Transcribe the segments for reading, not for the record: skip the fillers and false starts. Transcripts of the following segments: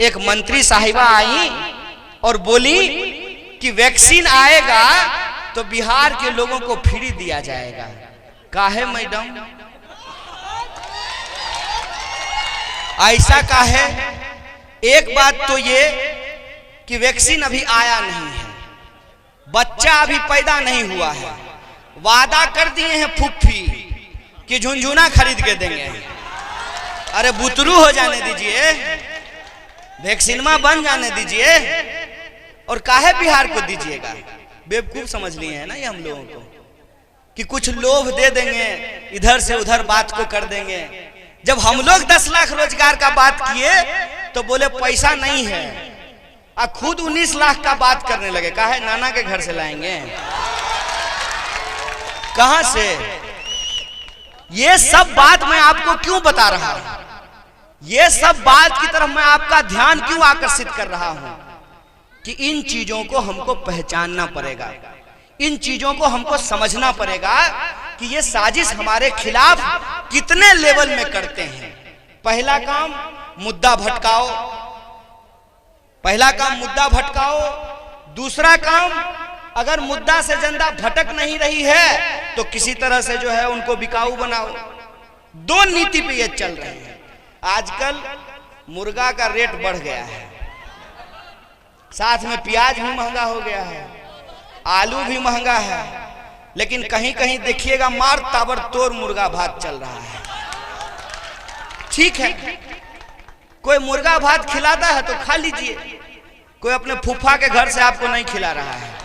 एक मंत्री साहिबा आई और बोली कि वैक्सीन आएगा तो बिहार के लोगों को फ्री दिया जाएगा। काहे मैडम, ऐसा काहे? एक बात तो ये कि वैक्सीन अभी आया नहीं है, बच्चा अभी पैदा नहीं हुआ है, वादा कर दिए हैं फुफ्फी कि झुनझुना खरीद के देंगे। अरे बुतरू हो जाने दीजिए, वैक्सीनमा बन जाने दीजिए, और काहे बिहार को दीजिएगा? बेवकूफ समझ लिए हैं ना ये हम लोगों को कि कुछ लोभ दे देंगे, इधर से उधर बात को कर देंगे। जब हम लोग 10 लाख रोजगार का बात किए तो बोले पैसा नहीं है, और खुद 19 लाख का बात करने लगे। काहे? नाना के घर से लाएंगे, कहां से? ये सब बात मैं आपको क्यों बता रहा हूं? ये सब बात की तरफ मैं आपका ध्यान क्यों आकर्षित कर रहा हूं कि इन चीजों को हमको पहचानना पड़ेगा, इन चीजों को हमको समझना पड़ेगा कि ये साजिश हमारे खिलाफ कितने लेवल में करते हैं। पहला काम मुद्दा भटकाओ, पहला काम मुद्दा भटकाओ। दूसरा काम, अगर मुद्दा से जनता भटक नहीं रही है तो किसी तरह से जो है उनको बिकाऊ बनाओ। दो नीति पे ये चल रहे हैं। आजकल मुर्गा का रेट बढ़ गया है, साथ में प्याज भी महंगा हो गया है, आलू भी महंगा है, लेकिन कहीं कहीं देखिएगा मार ताबड़तोड़ मुर्गा भात चल रहा है। ठीक है, कोई मुर्गा भात खिलाता है तो खा लीजिए, कोई अपने फूफा के घर से आपको नहीं खिला रहा है।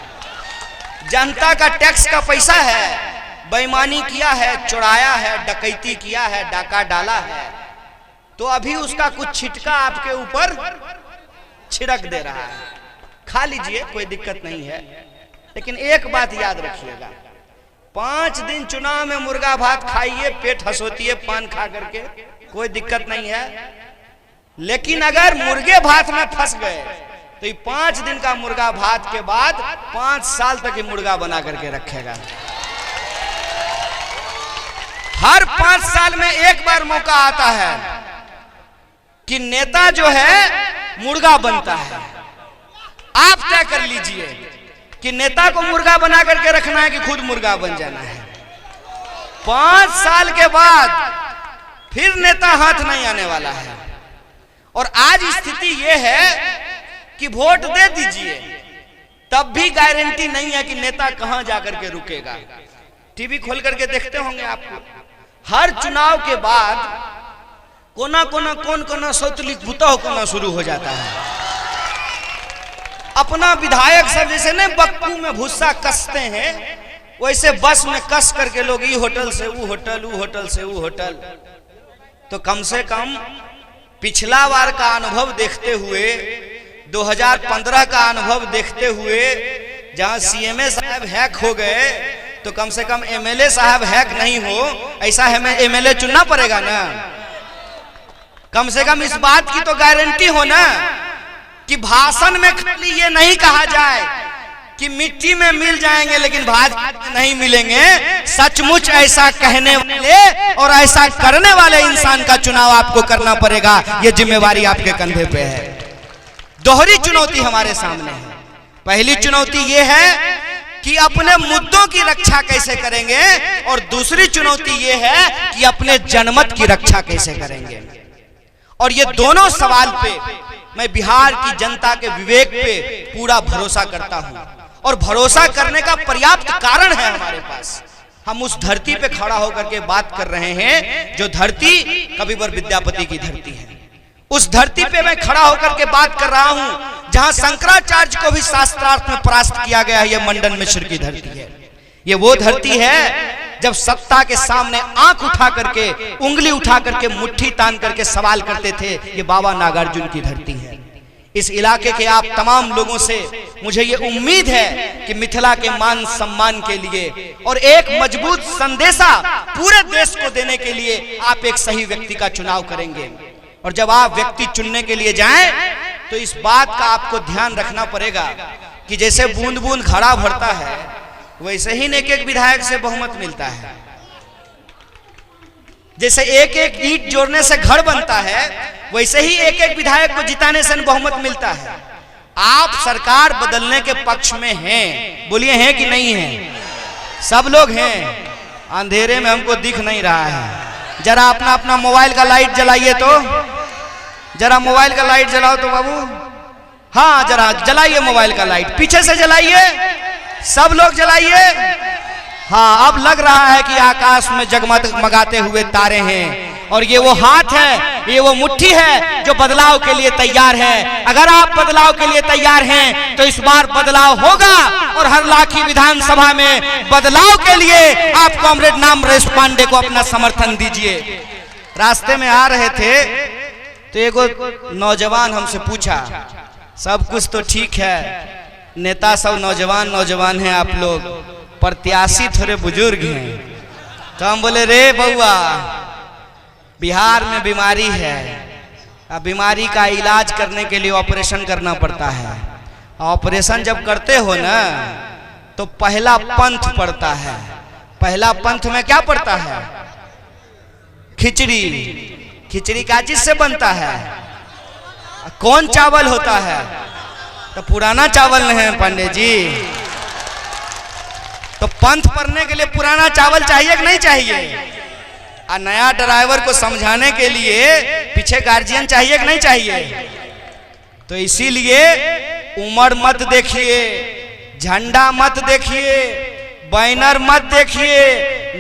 जनता का टैक्स का पैसा है, बेईमानी किया है, चुराया है, डकैती किया है, डाका डाला है, तो अभी उसका कुछ छिटका आपके ऊपर छिड़क दे रहा है। खा लीजिए, कोई दिक्कत नहीं है, लेकिन एक बात याद रखिएगा, 5 दिन चुनाव में मुर्गा भात खाइए, पेट हंसोतिए पान खा करके, कोई दिक्कत नहीं है। लेकिन अगर मुर्गे भात में फंस गए तो ये 5 दिन का मुर्गा भात के बाद 5 साल तक ये मुर्गा बना करके रखेगा। हर 5 साल में एक बार मौका आता है कि नेता जो है मुर्गा बनता है। आप तय कर लीजिए कि नेता को मुर्गा बना करके रखना है कि खुद मुर्गा बन जाना है। 5 साल के बाद फिर नेता हाथ नहीं आने वाला है। और आज स्थिति यह है कि वोट दे दीजिए, तब भी गारंटी नहीं है कि नेता कहां जाकर के रुकेगा। टीवी खोल करके देखते होंगे आपको, हर चुनाव के बाद कोना कोना कौन कोना सौतली भूतह कोना शुरू हो जाता है। अपना विधायक सब जैसे ने बक्कू में भूसा कसते हैं, वैसे बस में कस करके लोग ई होटल से वो होटल, वो होटल से वो होटल। तो कम से कम पिछला बार का अनुभव देखते हुए, 2015 का अनुभव देखते हुए, जहां सीएमए साहब हैक हो गए, तो कम से कम एमएलए साहब हैक नहीं हो, ऐसा हमें एमएलए चुनना पड़ेगा ना। कम से कम इस बात की तो गारंटी हो ना कि भाषण में खाली ये नहीं कहा जाए कि मिट्टी में मिल जाएंगे लेकिन भाजपा में नहीं मिलेंगे। सचमुच ऐसा कहने वाले और ऐसा करने वाले इंसान का चुनाव आपको करना पड़ेगा। ये जिम्मेवारी आपके कंधे पे है। दोहरी चुनौती हमारे सामने है। पहली चुनौती ये है कि अपने मुद्दों की रक्षा कैसे करेंगे, और दूसरी चुनौती ये है कि अपने जनमत की रक्षा कैसे करेंगे। और ये दोनों सवाल पे मैं बिहार की जनता के विवेक पे पूरा भरोसा करता हूं, और भरोसा करने का पर्याप्त कारण है हमारे पास। हम उस धरती पे खड़ा होकर के बात कर रहे हैं जो धरती कविवर विद्यापति की धरती है। उस धरती पे मैं खड़ा होकर के बात कर रहा हूं जहां शंकराचार्य को भी शास्त्रार्थ में परास्त किया गया है। यह मंडन मिश्र की धरती है। ये वो धरती है जब सत्ता के सामने आंख उठा करके, उंगली उठा करके, मुट्ठी तान करके सवाल करते थे, ये बाबा नागार्जुन की धरती है। इस इलाके के आप तमाम लोगों से मुझे ये उम्मीद है कि मिथिला के मान सम्मान के लिए और एक मजबूत संदेशा पूरे देश को देने के लिए आप एक सही व्यक्ति का चुनाव करेंगे। और जब आप व्यक्ति चुनने के लिए जाएं तो इस बात का आपको ध्यान रखना पड़ेगा कि जैसे बूंद बूंद घड़ा भरता है, वैसे ही एक एक विधायक से बहुमत मिलता है। जैसे एक एक ईंट जोड़ने से घर बनता है, वैसे ही एक एक विधायक को जिताने से बहुमत मिलता है। आप सरकार बदलने के पक्ष में हैं, बोलिए हैं कि नहीं हैं? सब लोग हैं। अंधेरे में हमको दिख नहीं रहा है। जरा अपना अपना मोबाइल का लाइट जलाइए, तो जरा मोबाइल का लाइट जलाओ तो बाबू। हाँ, जरा जलाइए मोबाइल का लाइट, पीछे से जलाइए, सब लोग जलाइए। हाँ, अब लग रहा है कि आकाश में जगमगाते हुए तारे हैं, और ये वो हाथ है, ये वो मुट्ठी है जो बदलाव के लिए तैयार है। अगर आप बदलाव के लिए तैयार हैं तो इस बार बदलाव होगा, और हरलाखी विधानसभा में बदलाव के लिए आप कॉमरेड नामरेश पांडे को अपना समर्थन दीजिए। रास्ते में आ रहे थे तो एक नौजवान हमसे पूछा, सब कुछ तो ठीक है, नेता सब नौजवान नौजवान हैं, आप लोग प्रत्याशी थोड़े बुजुर्ग हैं। तो हम बोले, रे बउआ, बिहार में बीमारी है, अब बीमारी का इलाज करने के लिए ऑपरेशन करना पड़ता है। ऑपरेशन जब करते हो ना तो पहला पंथ पड़ता है। पहला पंथ में क्या पड़ता है? खिचड़ी। खिचड़ी का चीज से बनता है? कौन चावल होता है? तो पुराना चावल नहीं है पांडे जी। तो पंथ पढ़ने के लिए पुराना चावल चाहिए कि नहीं चाहिए? और नया ड्राइवर को समझाने के लिए पीछे गार्जियन चाहिए कि नहीं चाहिए? तो इसीलिए उम्र मत देखिए, झंडा मत देखिए, बैनर मत देखिए,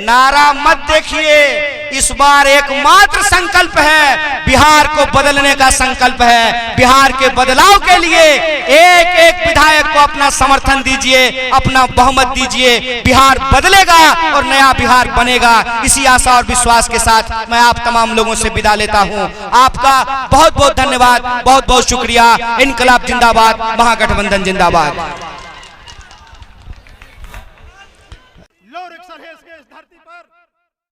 नारा मत देखिए। इस बार एकमात्र संकल्प है, बिहार को बदलने का संकल्प है। बिहार के बदलाव के लिए एक एक विधायक को अपना समर्थन दीजिए, अपना बहुमत दीजिए। बिहार बदलेगा और नया बिहार बनेगा। इसी आशा और विश्वास के साथ मैं आप तमाम लोगों से विदा लेता हूं। आपका बहुत बहुत धन्यवाद, बहुत बहुत शुक्रिया। इनकलाब जिंदाबाद, महागठबंधन जिंदाबाद। लो रिक्शा है इस धरती पर।